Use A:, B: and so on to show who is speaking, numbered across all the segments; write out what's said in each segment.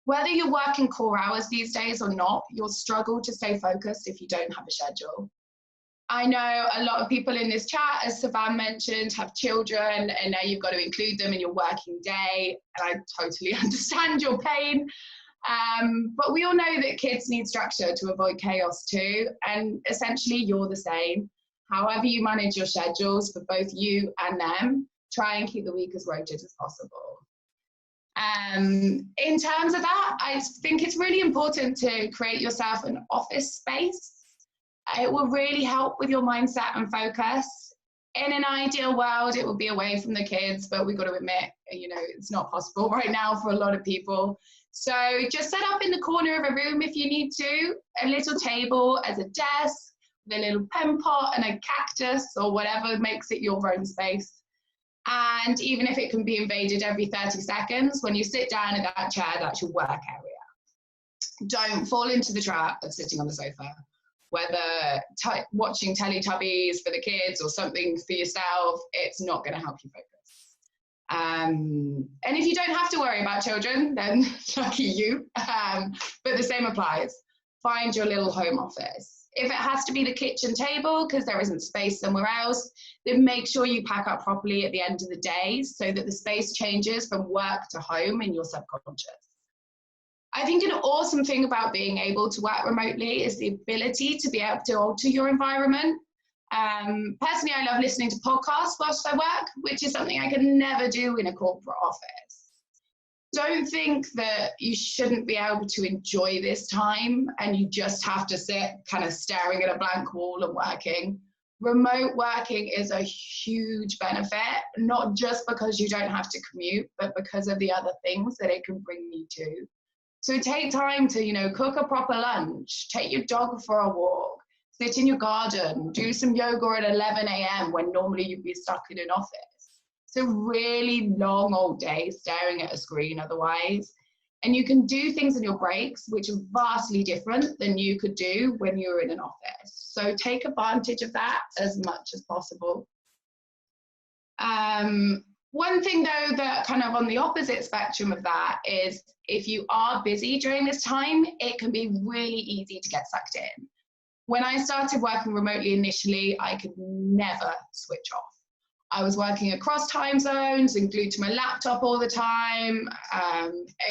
A: Whether you're working core hours these days or not, you'll struggle to stay focused if you don't have a schedule. I know a lot of people in this chat, as Savan mentioned, have children, and now you've got to include them in your working day. And I totally understand your pain. But we all know that kids need structure to avoid chaos too. And essentially you're the same. However you manage your schedules for both you and them, try and keep the week as rotated as possible. In terms of that, I think it's really important to create yourself an office space. It will really help with your mindset and focus. In an ideal world, it will be away from the kids, but we've got to admit, you know, it's not possible right now for a lot of people. So just set up in the corner of a room if you need to, a little table as a desk, with a little pen pot and a cactus or whatever makes it your own space. And even if it can be invaded every 30 seconds, when you sit down in that chair, that's your work area. Don't fall into the trap of sitting on the sofa, whether watching Teletubbies for the kids or something for yourself. It's not going to help you focus. And if you don't have to worry about children, then lucky you. But the same applies. Find your little home office. If it has to be the kitchen table because there isn't space somewhere else, then make sure you pack up properly at the end of the day so that the space changes from work to home in your subconscious. I think an awesome thing about being able to work remotely is the ability to be able to alter your environment. Personally, I love listening to podcasts whilst I work, which is something I could never do in a corporate office. Don't think that you shouldn't be able to enjoy this time and you just have to sit kind of staring at a blank wall and working. Remote working is a huge benefit, not just because you don't have to commute, but because of the other things that it can bring you to. So take time to, you know, cook a proper lunch, take your dog for a walk, sit in your garden, do some yoga at 11 a.m. when normally you'd be stuck in an office. It's a really long old day staring at a screen otherwise. And you can do things in your breaks, which are vastly different than you could do when you're in an office. So take advantage of that as much as possible. One thing though that kind of on the opposite spectrum of that is if you are busy during this time, it can be really easy to get sucked in. When I started working remotely initially, I could never switch off. I was working across time zones and glued to my laptop all the time.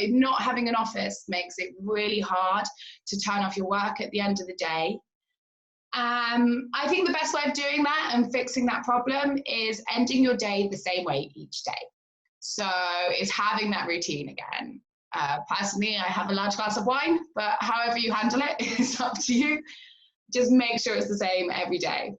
A: Not having an office makes it really hard to turn off your work at the end of the day. I think the best way of doing that and fixing that problem is ending your day the same way each day. So it's having that routine again. Personally, I have a large glass of wine, but however you handle it is up to you. Just make sure it's the same every day.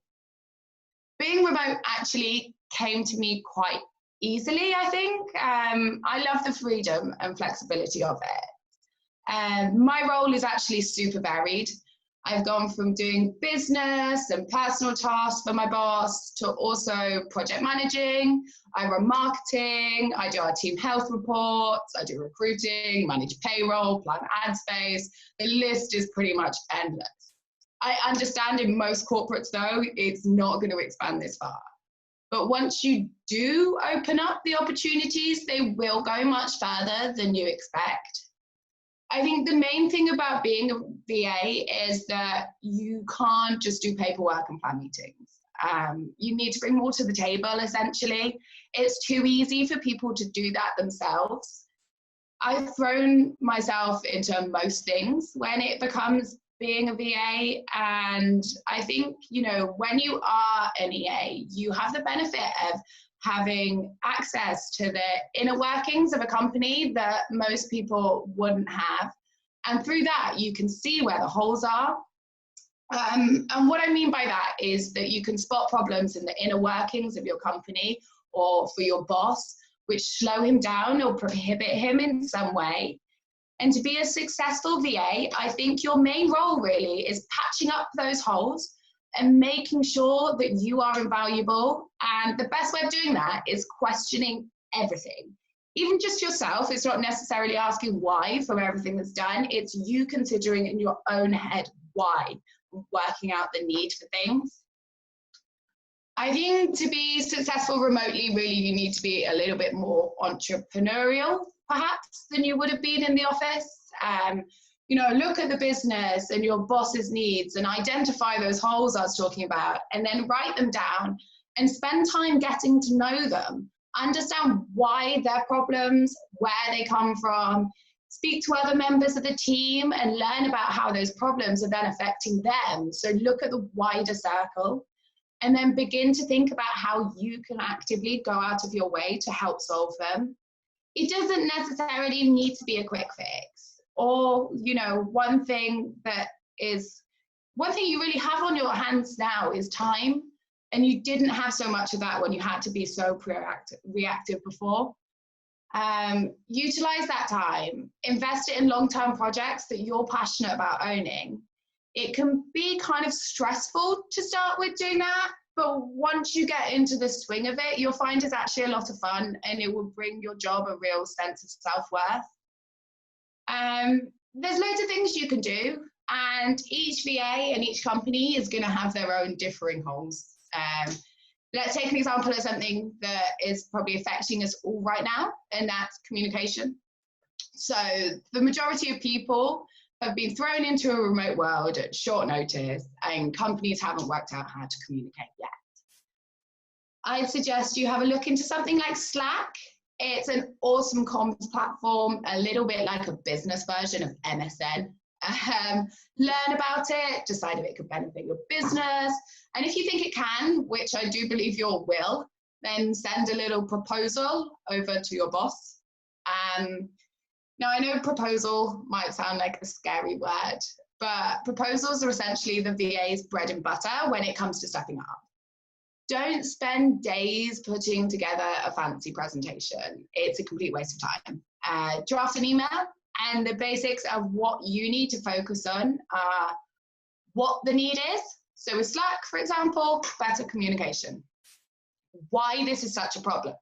A: Being remote actually came to me quite easily, I think. I love the freedom and flexibility of it. My role is actually super varied. I've gone from doing business and personal tasks for my boss to also project managing. I run marketing, I do our team health reports, I do recruiting, manage payroll, plan ad space. The list is pretty much endless. I understand in most corporates though, it's not going to expand this far. But once you do open up the opportunities, they will go much further than you expect. I think the main thing about being a VA is that you can't just do paperwork and plan meetings. You need to bring more to the table, essentially. It's too easy for people to do that themselves. I've thrown myself into most things when it becomes being a VA, and I think, you know, when you are an EA, you have the benefit of having access to the inner workings of a company that most people wouldn't have. And through that, you can see where the holes are. And what I mean by that is that you can spot problems in the inner workings of your company or for your boss, which slow him down or prohibit him in some way. And to be a successful VA, I think your main role really is patching up those holes and making sure that you are invaluable. And the best way of doing that is questioning everything. Even just yourself. It's not necessarily asking why for everything that's done. It's you considering in your own head why, working out the need for things. I think to be successful remotely, really, you need to be a little bit more entrepreneurial. perhaps than you would have been in the office. Look at the business and your boss's needs and identify those holes I was talking about, and then write them down and spend time getting to know them. Understand why their problems, where they come from, speak to other members of the team and learn about how those problems are then affecting them. So look at the wider circle and then begin to think about how you can actively go out of your way to help solve them. It doesn't necessarily need to be a quick fix. Or, one thing you really have on your hands now is time. And you didn't have so much of that when you had to be so reactive before. Utilize that time, invest it in long-term projects that you're passionate about owning. It can be kind of stressful to start with doing that, but once you get into the swing of it, you'll find it's actually a lot of fun and it will bring your job a real sense of self-worth. There's loads of things you can do, and each VA and each company is going to have their own differing holes. Let's take an example of something that is probably affecting us all right now, and that's communication. So the majority of people have been thrown into a remote world at short notice, and companies haven't worked out how to communicate yet. I'd suggest you have a look into something like Slack. It's an awesome comms platform, a little bit like a business version of MSN. Learn about it, decide if it could benefit your business, and if you think it can, which I do believe you will, then send a little proposal over to your boss. Now I know proposal might sound like a scary word, but proposals are essentially the VA's bread and butter when it comes to stepping up. Don't spend days putting together a fancy presentation. It's a complete waste of time. Draft an email, and the basics of what you need to focus on are what the need is. So with Slack, for example, better communication. Why this is such a problem.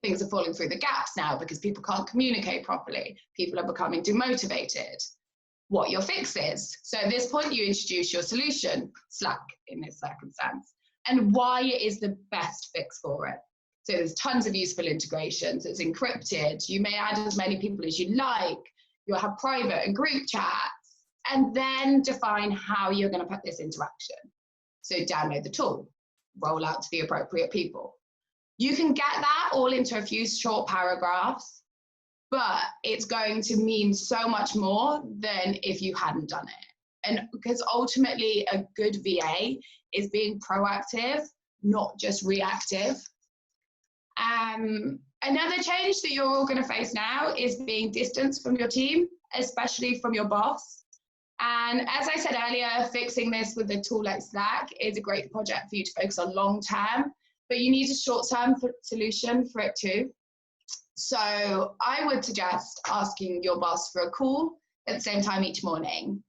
A: Things are falling through the gaps now because people can't communicate properly. People are becoming demotivated. What your fix is. So at this point, you introduce your solution, Slack in this circumstance, and why it is the best fix for it. So there's tons of useful integrations. It's encrypted. You may add as many people as you like. You'll have private and group chats, and then define how you're going to put this into action. So download the tool, roll out to the appropriate people. You can get that all into a few short paragraphs, but it's going to mean so much more than if you hadn't done it. And because ultimately a good VA is being proactive, not just reactive. Another change that you're all going to face now is being distanced from your team, especially from your boss. And as I said earlier, fixing this with a tool like Slack is a great project for you to focus on long term, but you need a short-term solution for it too. So I would suggest asking your boss for a call at the same time each morning.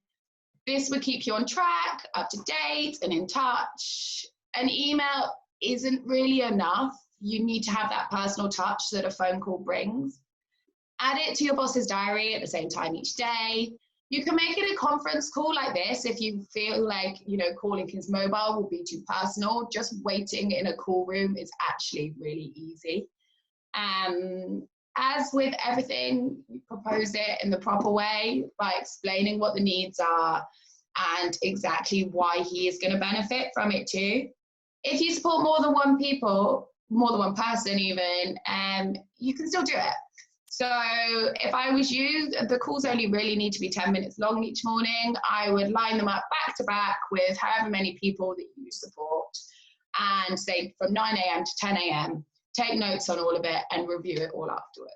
A: This would keep you on track, up to date, and in touch. An email isn't really enough. You need to have that personal touch that a phone call brings. Add it to your boss's diary at the same time each day. You can make it a conference call like this if you feel like, calling his mobile will be too personal. Just waiting in a call room is actually really easy. As with everything, you propose it in the proper way by explaining what the needs are and exactly why he is going to benefit from it too. If you support more than one person even, you can still do it. So if I was you, the calls only really need to be 10 minutes long each morning. I would line them up back to back with however many people that you support and say from 9 a.m. to 10 a.m. Take notes on all of it and review it all afterwards.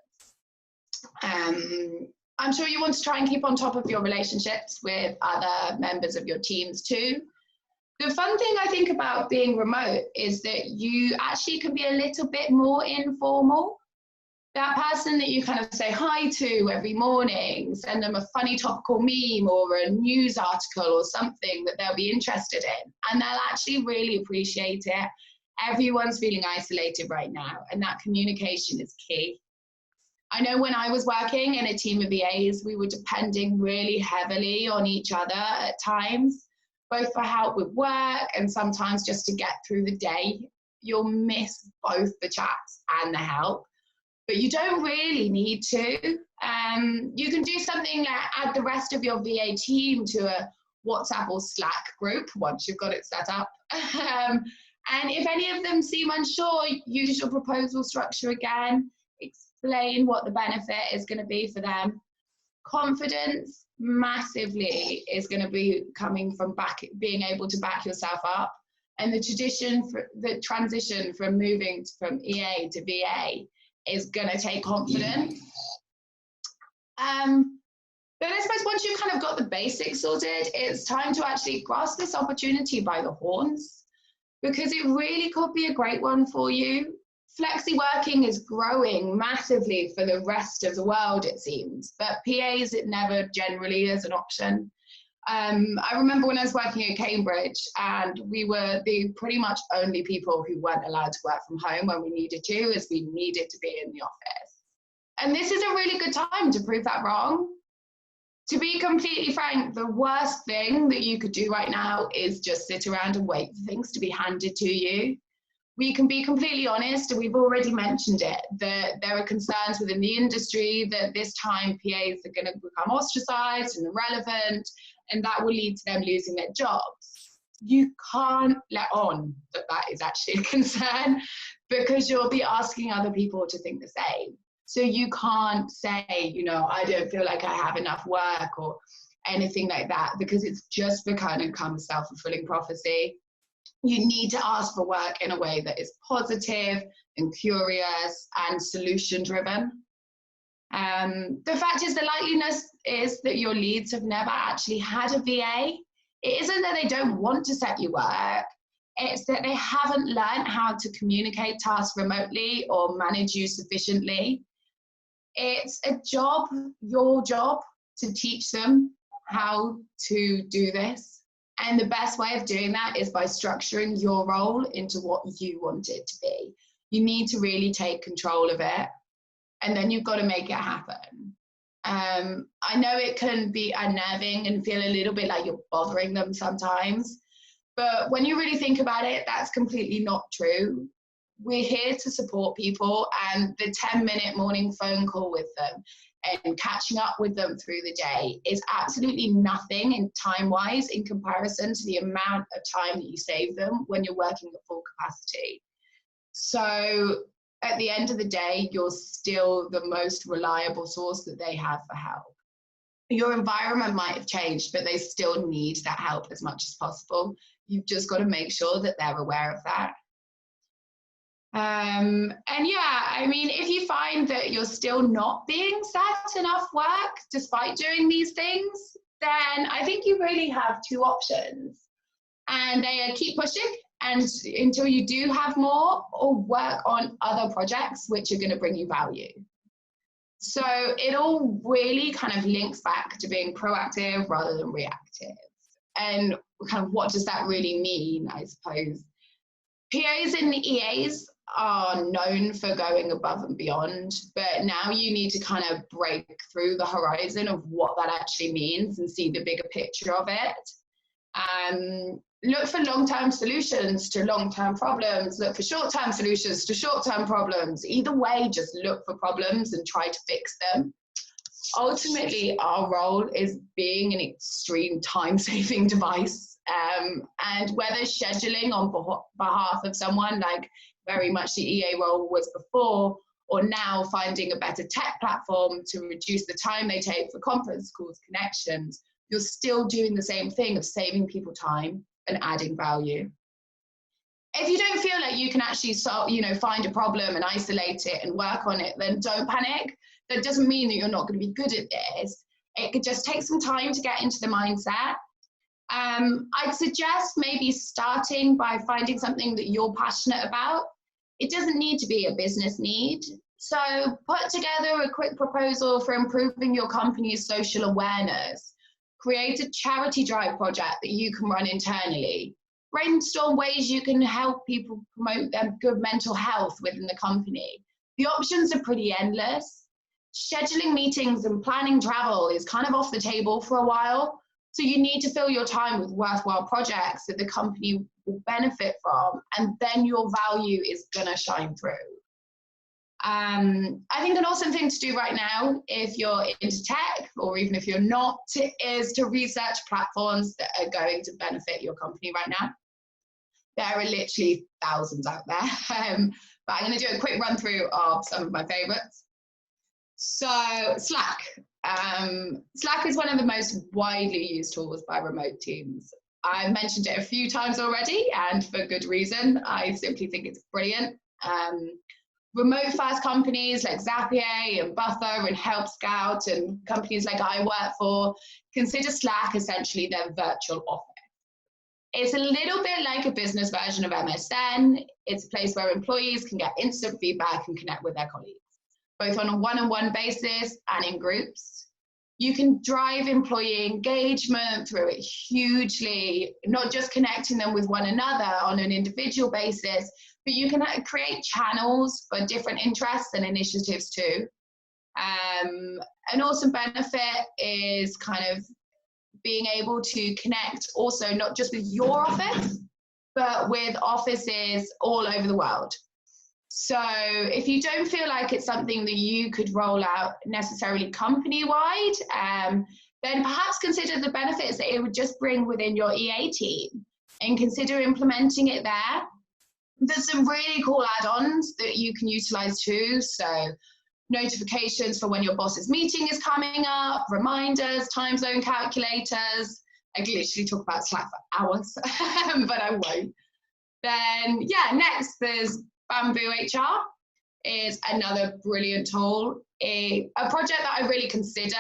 A: I'm sure you want to try and keep on top of your relationships with other members of your teams too. The fun thing I think about being remote is that you actually can be a little bit more informal. That person that you kind of say hi to every morning, send them a funny topical meme or a news article or something that they'll be interested in, and they'll actually really appreciate it. Everyone's feeling isolated right now, and that communication is key. I know when I was working in a team of VAs, we were depending really heavily on each other at times, both for help with work and sometimes just to get through the day. You'll miss both the chats and the help. but you don't really need to. You can do something like add the rest of your VA team to a WhatsApp or Slack group once you've got it set up. And if any of them seem unsure, use your proposal structure again, explain what the benefit is going to be for them. Confidence massively is going to be coming from being able to back yourself up. And the transition from moving from EA to VA is going to take confidence. But I suppose once you've kind of got the basics sorted, it's time to actually grasp this opportunity by the horns, because it really could be a great one for you. Flexi working is growing massively for the rest of the world, it seems, but PAs, it never generally is an option. I remember when I was working at Cambridge, and we were the pretty much only people who weren't allowed to work from home when we needed to, as we needed to be in the office. And this is a really good time to prove that wrong. To be completely frank, the worst thing that you could do right now is just sit around and wait for things to be handed to you. We can be completely honest, and we've already mentioned it, that there are concerns within the industry that this time PAs are going to become ostracized and irrelevant, and that will lead to them losing their jobs. You can't let on that that is actually a concern, because you'll be asking other people to think the same. So you can't say, you know, I don't feel like I have enough work or anything like that, because it's just become a self-fulfilling prophecy. You need to ask for work in a way that is positive and curious and solution-driven. The fact is, the likeliness is that your leads have never actually had a VA. It isn't that they don't want to set you work, it's that they haven't learned how to communicate tasks remotely or manage you sufficiently. It's a job, your job, to teach them how to do this. And the best way of doing that is by structuring your role into what you want it to be. You need to really take control of it, and then you've got to make it happen. I know it can be unnerving and feel a little bit like you're bothering them sometimes, but when you really think about it, that's completely not true. We're here to support people, and the 10-minute morning phone call with them and catching up with them through the day is absolutely nothing in time-wise in comparison to the amount of time that you save them when you're working at full capacity. So at the end of the day, you're still the most reliable source that they have for help. Your environment might have changed, but they still need that help as much as possible. You've just got to make sure that they're aware of that. And yeah, I mean, if you find that you're still not being set enough work despite doing these things, then I think you really have two options. And they are keep pushing and until you do have more, or work on other projects which are going to bring you value. So it all really kind of links back to being proactive rather than reactive. And kind of what does that really mean, I suppose? PAs and EAs are known for going above and beyond, but now you need to kind of break through the horizon of what that actually means and see the bigger picture of it. Look for long-term solutions to long-term problems, look for short-term solutions to short-term problems. Either way, just look for problems and try to fix them. Ultimately, our role is being an extreme time-saving device, and whether scheduling on behalf of someone, like very much the EA role was before, or now finding a better tech platform to reduce the time they take for conference calls, connections, you're still doing the same thing of saving people time and adding value. If you don't feel like you can actually find a problem and isolate it and work on it, then don't panic. That doesn't mean that you're not going to be good at this. It could just take some time to get into the mindset. I'd suggest maybe starting by finding something that you're passionate about. It doesn't need to be a business need. So put together a quick proposal for improving your company's social awareness. Create a charity drive project that you can run internally. Brainstorm ways you can help people promote their good mental health within the company. The options are pretty endless. Scheduling meetings and planning travel is kind of off the table for a while. So you need to fill your time with worthwhile projects that the company will benefit from, and then your value is gonna shine through. I think an awesome thing to do right now, if you're into tech or even if you're not, is to research platforms that are going to benefit your company right now. There are literally thousands out there, but I'm going to do a quick run through of some of my favorites. So Slack. Slack is one of the most widely used tools by remote teams. I've mentioned it a few times already, and for good reason. I simply think it's brilliant. Remote first companies like Zapier and Buffer and Help Scout and companies like I work for consider Slack essentially their virtual office. It's a little bit like a business version of MSN. It's a place where employees can get instant feedback and connect with their colleagues, both on a one-on-one basis and in groups. You can drive employee engagement through it hugely, not just connecting them with one another on an individual basis, but you can create channels for different interests and initiatives too. An awesome benefit is kind of being able to connect also not just with your office, but with offices all over the world. So if you don't feel like it's something that you could roll out necessarily company-wide, then perhaps consider the benefits that it would just bring within your EA team and consider implementing it there. There's some really cool add-ons that you can utilize too. So notifications for when your boss's meeting is coming up, reminders, time zone calculators. I could literally talk about Slack for hours, but I won't. Then, yeah, next there's Bamboo HR is another brilliant tool. A project that I really consider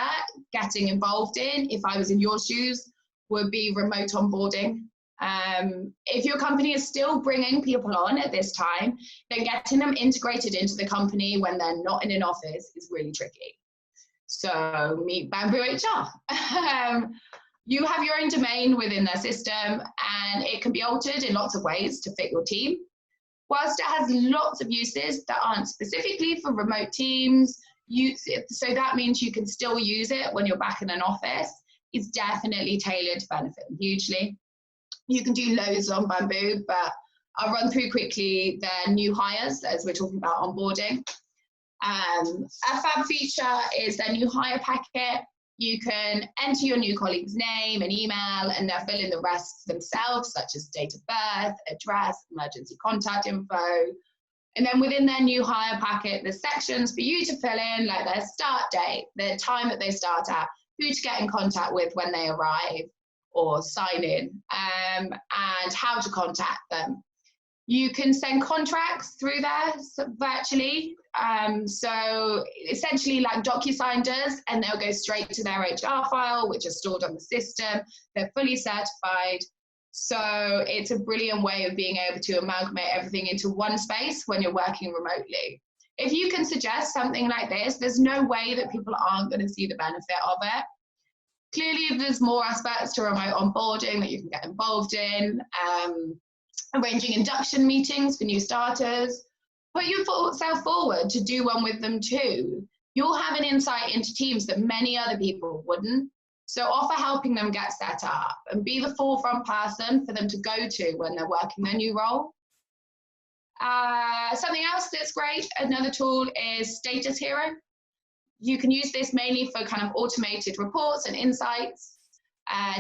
A: getting involved in, if I was in your shoes, would be remote onboarding. If your company is still bringing people on at this time, then getting them integrated into the company when they're not in an office is really tricky. So meet Bamboo HR. You have your own domain within their system, and it can be altered in lots of ways to fit your team. Whilst it has lots of uses that aren't specifically for remote teams, so that means you can still use it when you're back in an office, it's definitely tailored to benefit them hugely. You can do loads on Bamboo, but I'll run through quickly their new hires as we're talking about onboarding. A fab feature is their new hire packet. You can enter your new colleague's name and email, and they'll fill in the rest themselves, such as date of birth, address, emergency contact info. And then within their new hire packet, there's sections for you to fill in, like their start date, the time that they start at, who to get in contact with when they arrive or sign in, and how to contact them. You can send contracts through there virtually. So essentially like DocuSign does, and they'll go straight to their HR file, which is stored on the system. They're fully certified. So it's a brilliant way of being able to amalgamate everything into one space when you're working remotely. If you can suggest something like this, there's no way that people aren't going to see the benefit of it. Clearly, there's more aspects to remote onboarding that you can get involved in. Arranging induction meetings for new starters. Put yourself forward to do one with them too. You'll have an insight into teams that many other people wouldn't. So offer helping them get set up and be the forefront person for them to go to when they're working their new role. Something else that's great, another tool is Status Hero. You can use this mainly for kind of automated reports and insights.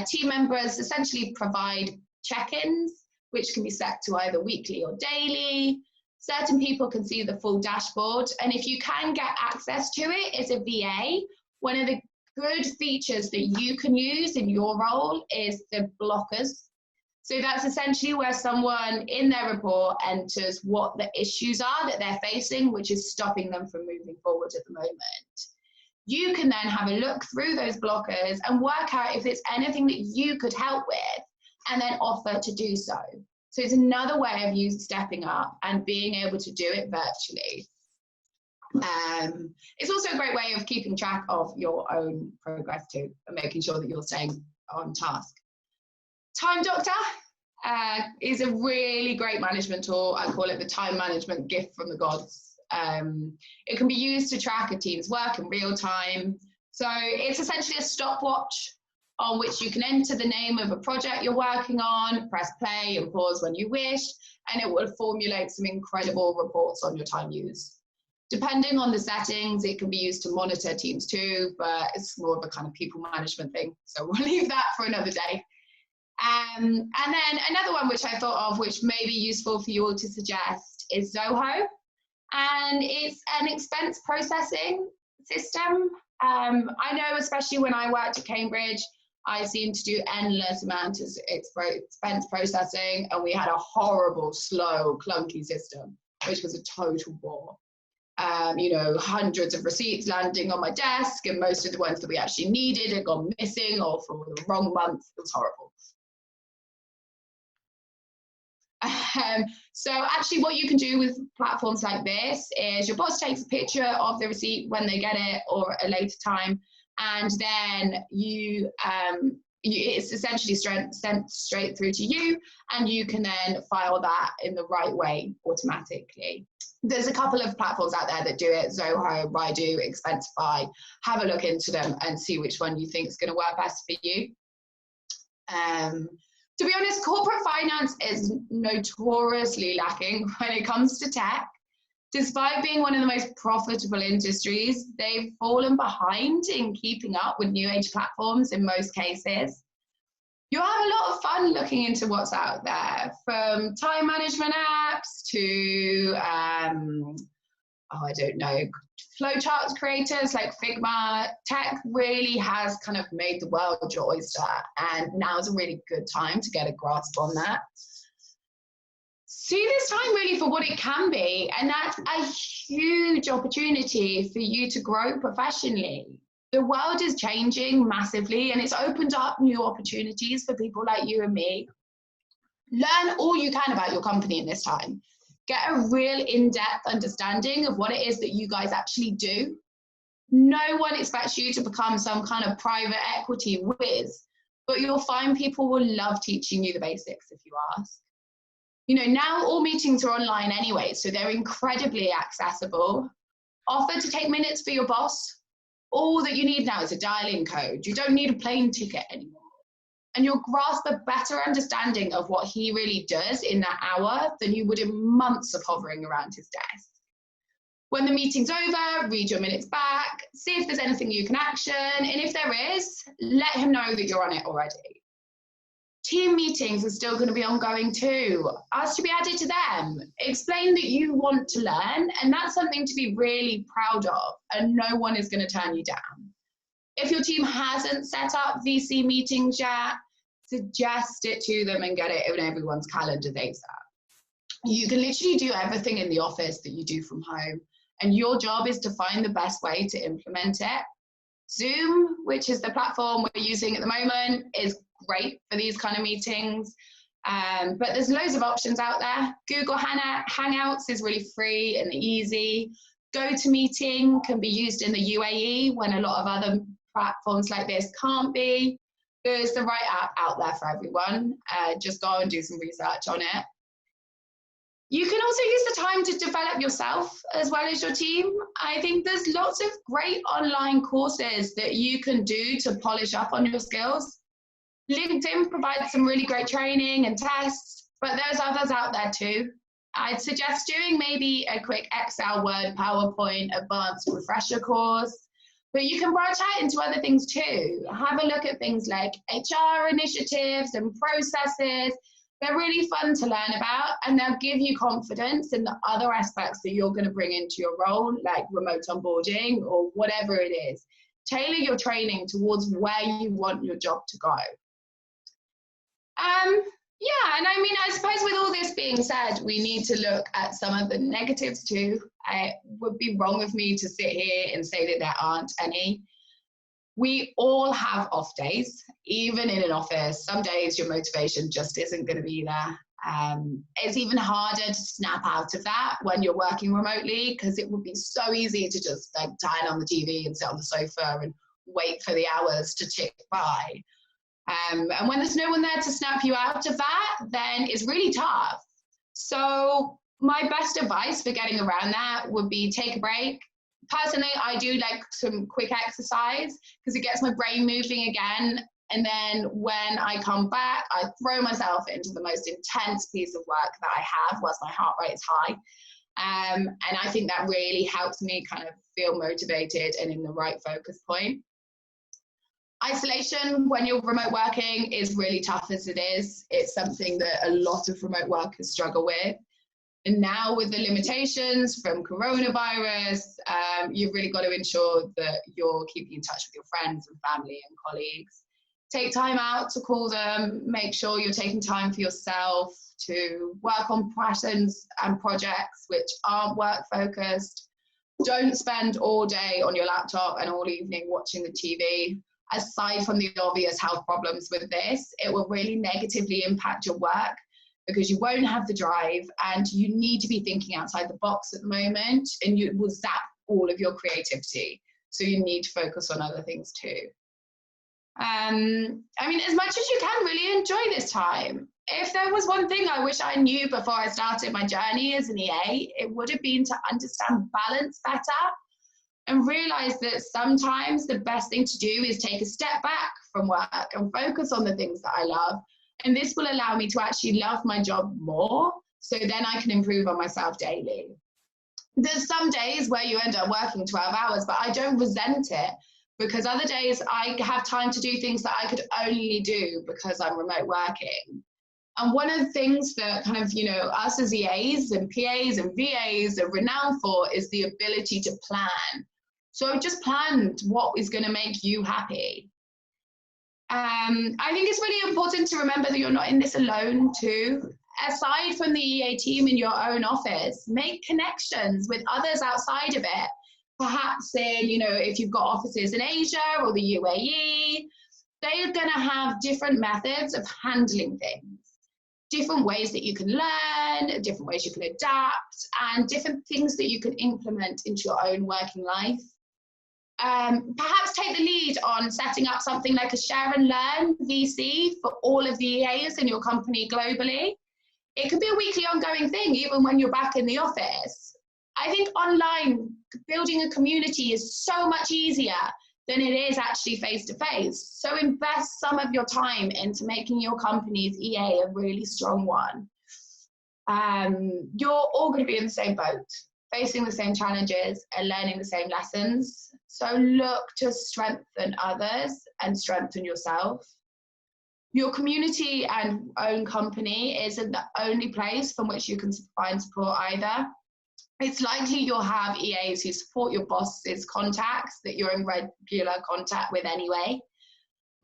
A: Team members essentially provide check-ins, which can be set to either weekly or daily. Certain people can see the full dashboard, and if you can get access to it as a VA, one of the good features that you can use in your role is the blockers. So that's essentially where someone in their report enters what the issues are that they're facing, which is stopping them from moving forward at the moment. You can then have a look through those blockers and work out if there's anything that you could help with, and then offer to do so. So it's another way of you stepping up and being able to do it virtually. It's also a great way of keeping track of your own progress too, and making sure that you're staying on task. Time Doctor is a really great management tool. I call it the time management gift from the gods. It can be used to track a team's work in real time. So it's essentially a stopwatch on which you can enter the name of a project you're working on, press play and pause when you wish, and it will formulate some incredible reports on your time use. Depending on the settings, it can be used to monitor teams too, but it's more of a kind of people management thing. So we'll leave that for another day. And then another one which I thought of, which may be useful for you all to suggest, is Zoho. And it's an expense processing system. I know, especially when I worked at Cambridge, I seemed to do endless amounts of expense processing, and we had a horrible, slow, clunky system, which was a total bore. You know, hundreds of receipts landing on my desk, and most of the ones that we actually needed had gone missing or for the wrong month. It was horrible. So actually what you can do with platforms like this is your boss takes a picture of the receipt when they get it or at a later time, and then it's essentially sent straight through to you, and you can then file that in the right way automatically. There's a couple of platforms out there that do it: Zoho, Raido, Expensify. Have a look into them and see which one you think is going to work best for you. To be honest, corporate finance is notoriously lacking when it comes to tech. Despite being one of the most profitable industries, they've fallen behind in keeping up with new age platforms in most cases. You'll have a lot of fun looking into what's out there, from time management apps to, I don't know, flowchart creators like Figma. Tech really has kind of made the world your oyster, and now is a really good time to get a grasp on that. See this time really for what it can be, and that's a huge opportunity for you to grow professionally. The world is changing massively, and it's opened up new opportunities for people like you and me. Learn all you can about your company in this time. Get a real in-depth understanding of what it is that you guys actually do. No one expects you to become some kind of private equity whiz, but you'll find people will love teaching you the basics if you ask. You know, now all meetings are online anyway, so they're incredibly accessible. Offer to take minutes for your boss. All that you need now is a dial-in code. You don't need a plane ticket anymore. And you'll grasp a better understanding of what he really does in that hour than you would in months of hovering around his desk. When the meeting's over, read your minutes back, see if there's anything you can action, and if there is, let him know that you're on it already. Team meetings are still going to be ongoing too. Ask to be added to them. Explain that you want to learn, and that's something to be really proud of, and no one is going to turn you down. If your team hasn't set up VC meetings yet, suggest it to them and get it in everyone's calendar ASAP. You can literally do everything in the office that you do from home, and your job is to find the best way to implement it. Zoom, which is the platform we're using at the moment, is great for these kind of meetings, but there's loads of options out there. Google Hangouts is really free and easy. GoToMeeting can be used in the UAE when a lot of other platforms like this can't be. There's the right app out there for everyone. Just go and do some research on it. You can also use the time to develop yourself as well as your team. I think there's lots of great online courses that you can do to polish up on your skills. LinkedIn provides some really great training and tests, but there's others out there too. I'd suggest doing maybe a quick Excel, Word, PowerPoint, advanced refresher course, but you can branch out into other things too. Have a look at things like HR initiatives and processes. They're really fun to learn about, and they'll give you confidence in the other aspects that you're going to bring into your role, like remote onboarding or whatever it is. Tailor your training towards where you want your job to go. Yeah, and I mean, I suppose with all this being said, we need to look at some of the negatives too. It would be wrong of me to sit here and say that there aren't any. We all have off days, even in an office. Some days your motivation just isn't going to be there. It's even harder to snap out of that when you're working remotely, because it would be so easy to just like turn on the TV and sit on the sofa and wait for the hours to tick by. And when there's no one there to snap you out of that, then it's really tough. So my best advice for getting around that would be take a break. Personally, I do like some quick exercise because it gets my brain moving again. And then when I come back, I throw myself into the most intense piece of work that I have whilst my heart rate is high. And I think that really helps me kind of feel motivated and in the right focus point. Isolation when you're remote working is really tough as it is. It's something that a lot of remote workers struggle with. And now with the limitations from coronavirus, you've really got to ensure that you're keeping in touch with your friends and family and colleagues. Take time out to call them, make sure you're taking time for yourself to work on patterns and projects which aren't work focused. Don't spend all day on your laptop and all evening watching the TV. Aside from the obvious health problems with this, it will really negatively impact your work because you won't have the drive and you need to be thinking outside the box at the moment, and you will zap all of your creativity. So you need to focus on other things too. I mean, as much as you can, really enjoy this time. If there was one thing I wish I knew before I started my journey as an EA, it would have been to understand balance better and realize that sometimes the best thing to do is take a step back from work and focus on the things that I love. And this will allow me to actually love my job more, so then I can improve on myself daily. There's some days where you end up working 12 hours, but I don't resent it, because other days I have time to do things that I could only do because I'm remote working. And one of the things that kind of, us as EAs and PAs and VAs are renowned for is the ability to plan. So just plan what is going to make you happy. I think it's really important to remember that you're not in this alone too. Aside from the EA team in your own office, make connections with others outside of it. Perhaps in, if you've got offices in Asia or the UAE, they're going to have different methods of handling things, different ways that you can learn, different ways you can adapt, and different things that you can implement into your own working life. Perhaps take the lead on setting up something like a share and learn VC for all of the EAs in your company globally. It can be a weekly ongoing thing, even when you're back in the office. I think online, building a community is so much easier than it is actually face-to-face. So invest some of your time into making your company's EA a really strong one. You're all going to be in the same boat, facing the same challenges and learning the same lessons. So look to strengthen others and strengthen yourself. Your community and own company isn't the only place from which you can find support either. It's likely you'll have EAs who support your boss's contacts that you're in regular contact with anyway.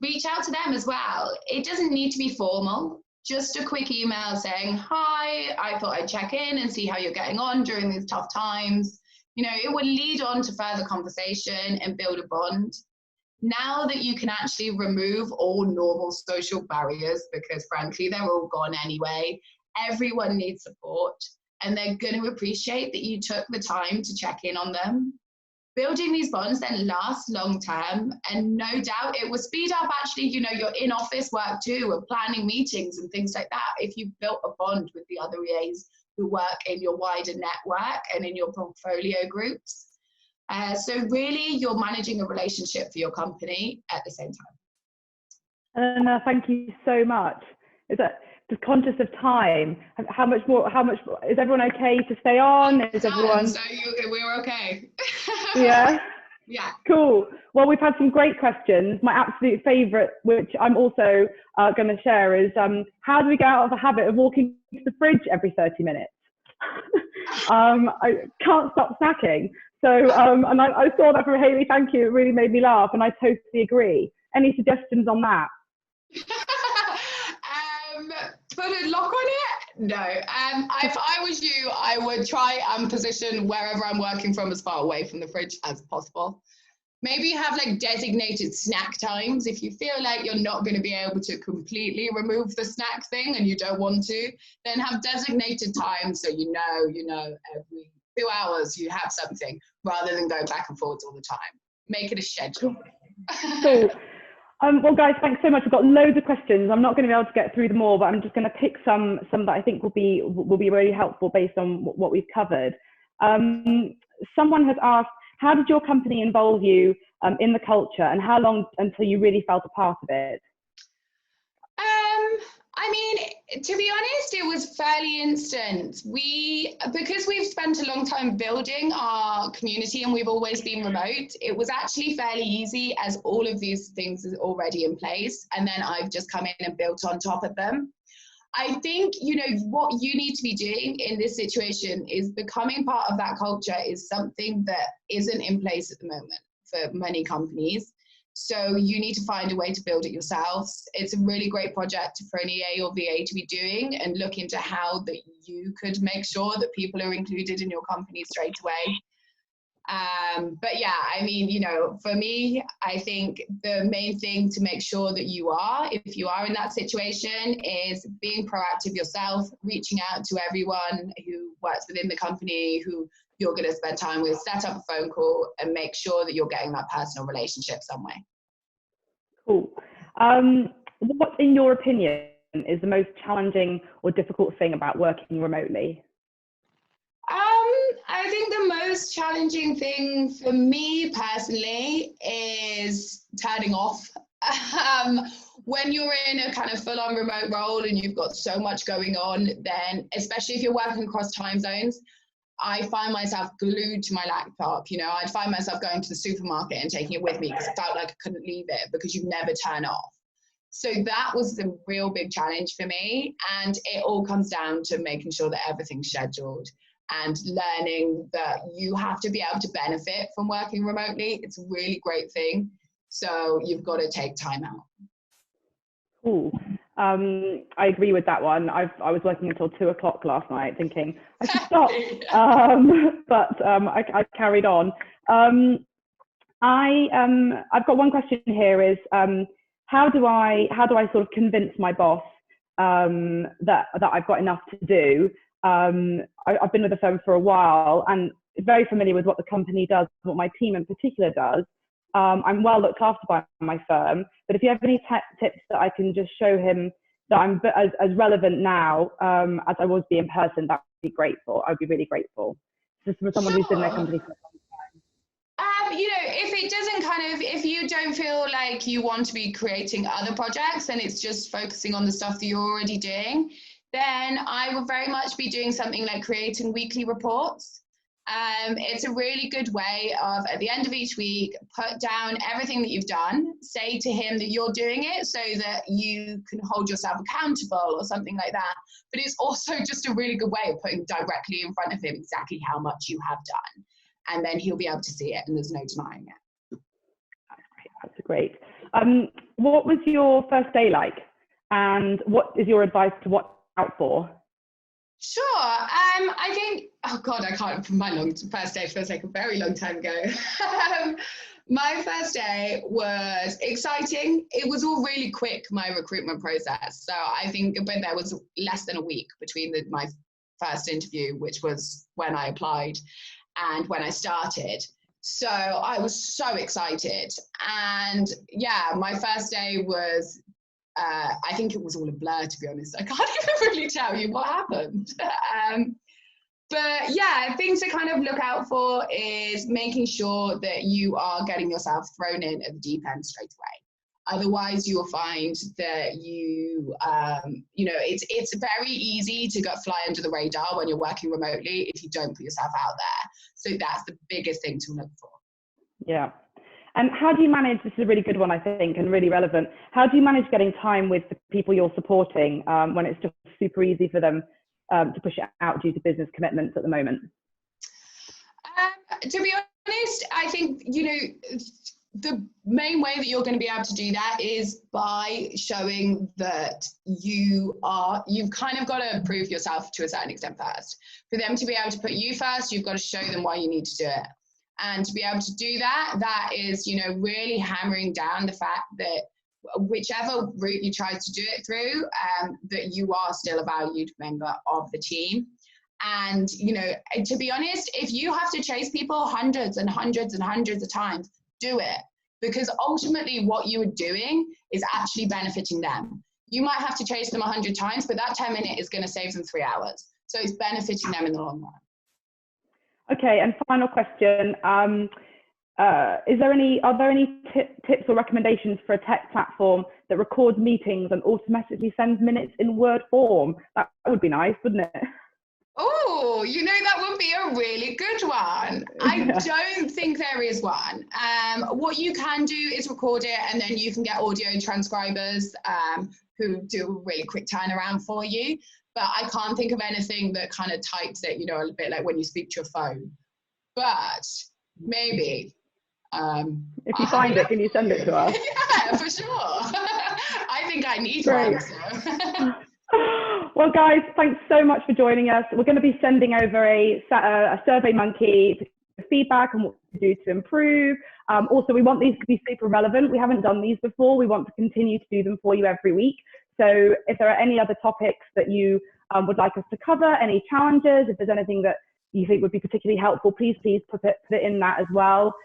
A: Reach out to them as well. It doesn't need to be formal. Just a quick email saying, hi, I thought I'd check in and see how you're getting on during these tough times. It will lead on to further conversation and build a bond. Now that you can actually remove all normal social barriers, because frankly, they're all gone anyway, everyone needs support, and they're going to appreciate that you took the time to check in on them. Building these bonds then lasts long term, and no doubt it will speed up actually, your in-office work too, of planning meetings and things like that, if you've built a bond with the other EAs who work in your wider network and in your portfolio groups. So really, you're managing a relationship for your company at the same time.
B: Ellena, thank you so much. Just conscious of time, how much more, is everyone okay to stay on? Is everyone?
A: So we're okay.
B: Yeah?
A: Yeah.
B: Cool. Well, we've had some great questions. My absolute favourite, which I'm also going to share, is how do we get out of the habit of walking to the fridge every 30 minutes? I can't stop snacking. So, and I saw that from Hayley, thank you. It really made me laugh, and I totally agree. Any suggestions on that?
A: Put a lock on it? No. If I was you, I would try and position wherever I'm working from as far away from the fridge as possible. Maybe have like designated snack times. If you feel like you're not going to be able to completely remove the snack thing and you don't want to, then have designated times so you know every 2 hours you have something, rather than go back and forth all the time. Make it a schedule.
B: Cool. Well, guys, thanks so much. We've got loads of questions. I'm not going to be able to get through them all, but I'm just going to pick some that I think will be really helpful based on what we've covered. Someone has asked, how did your company involve you in the culture, and how long until you really felt a part of it?
A: I mean, to be honest, it was fairly instant. Because we've spent a long time building our community and we've always been remote, it was actually fairly easy as all of these things are already in place. And then I've just come in and built on top of them. I think, what you need to be doing in this situation is becoming part of that culture is something that isn't in place at the moment for many companies. So you need to find a way to build it yourselves. It's a really great project for an EA or VA to be doing, and look into how that you could make sure that people are included in your company straight away. But yeah, I mean, for me, I think the main thing to make sure that if you are in that situation, is being proactive yourself, reaching out to everyone who works within the company, who you're going to spend time with, set up a phone call and make sure that you're getting that personal relationship some way.
B: Cool. What, in your opinion, is the most challenging or difficult thing about working remotely?
A: I think the most challenging thing for me personally is turning off. When you're in a kind of full-on remote role and you've got so much going on, then especially if you're working across time zones, I find myself glued to my laptop. I'd find myself going to the supermarket and taking it with me because I felt like I couldn't leave it, because you never turn off. So that was the real big challenge for me. And it all comes down to making sure that everything's scheduled and learning that you have to be able to benefit from working remotely. It's a really great thing. So you've got to take time out.
B: Cool. I agree with that one. I was working until 2 o'clock last night thinking I should stop, but I carried on. I've got one question here is, how do I sort of convince my boss that I've got enough to do? I've been with the firm for a while and very familiar with what the company does, what my team in particular does. I'm well looked after by my firm, but if you have any tips that I can just show him that I'm as relevant now as I was be in person, that would be grateful. I'd be really grateful. Just for someone who's been in their company for a long time.
A: If you don't feel like you want to be creating other projects and it's just focusing on the stuff that you're already doing, then I would very much be doing something like creating weekly reports. It's a really good way of, at the end of each week, put down everything that you've done, say to him that you're doing it so that you can hold yourself accountable or something like that. But it's also just a really good way of putting directly in front of him exactly how much you have done. And then he'll be able to see it and there's no denying it.
B: That's great. What was your first day like? And what is your advice to watch out for?
A: Sure. I think, oh God, I can't, my first day feels like a very long time ago. My first day was exciting. It was all really quick, my recruitment process. So I think there was less than a week between my first interview, which was when I applied, and when I started. So I was so excited. And yeah, my first day was, I think it was all a blur, to be honest. I can't even really tell you what happened. But yeah, things to kind of look out for is making sure that you are getting yourself thrown in at the deep end straight away. Otherwise, you'll find that it's very easy to fly under the radar when you're working remotely if you don't put yourself out there. So that's the biggest thing to look for. Yeah.
B: And how do you manage, this is a really good one, I think, and really relevant. How do you manage getting time with the people you're supporting when it's just super easy for them to push it out due to business commitments at the moment?
A: To be honest, I think, the main way that you're going to be able to do that is by showing that you've kind of got to prove yourself to a certain extent first. For them to be able to put you first, you've got to show them why you need to do it. And to be able to do that is, really hammering down the fact that whichever route you try to do it through, that you are still a valued member of the team. And, to be honest, if you have to chase people hundreds and hundreds and hundreds of times, do it. Because ultimately what you are doing is actually benefiting them. You might have to chase them 100 times, but that 10-minute is going to save them 3 hours. So it's benefiting them in the long run.
B: Okay, and final question. are there any tips or recommendations for a tech platform that records meetings and automatically sends minutes in Word form? That would be nice, wouldn't it?
A: Oh, that would be a really good one. I don't think there is one. What you can do is record it, and then you can get audio transcribers who do a really quick turnaround for you. But I can't think of anything that kind of types it, a bit like when you speak to your phone. But maybe.
B: If you find it, can you send it to us?
A: Yeah, for sure. I think I need one. So.
B: Well, guys, thanks so much for joining us. We're going to be sending over a Survey Monkey to feedback on what to do to improve. Also, we want these to be super relevant. We haven't done these before. We want to continue to do them for you every week. So if there are any other topics that you would like us to cover, any challenges, if there's anything that you think would be particularly helpful, please put it in that as well.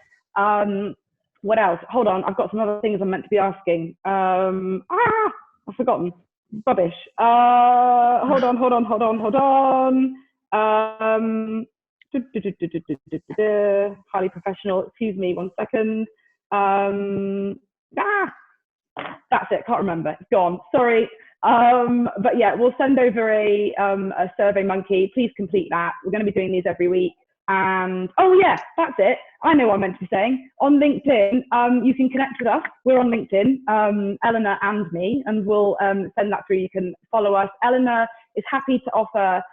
B: What else? Hold on, I've got some other things I'm meant to be asking. I've forgotten. Rubbish. Hold on. Highly professional. Excuse me, 1 second. That's it. Can't remember. It's gone. Sorry. But yeah, we'll send over a Survey Monkey. Please complete that. We're going to be doing these every week. And oh yeah, that's it. I know what I meant to be saying. On LinkedIn, you can connect with us. We're on LinkedIn, Ellena and me, and we'll send that through. You can follow us. Ellena is happy to offer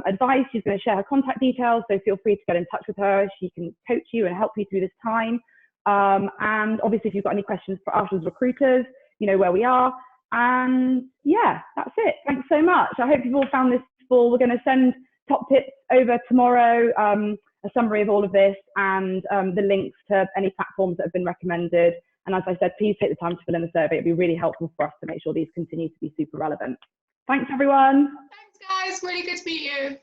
B: advice. She's going to share her contact details, so feel free to get in touch with her. She can coach you and help you through this time. And obviously, if you've got any questions for us as recruiters, you know where we are. And yeah, that's it. Thanks so much. I hope you've all found this useful. We're going to send top tips over tomorrow, a summary of all of this, and the links to any platforms that have been recommended. And as I said, please take the time to fill in the survey. It'd be really helpful for us to make sure these continue to be super relevant. Thanks, everyone.
A: Thanks, guys. Really good to meet you.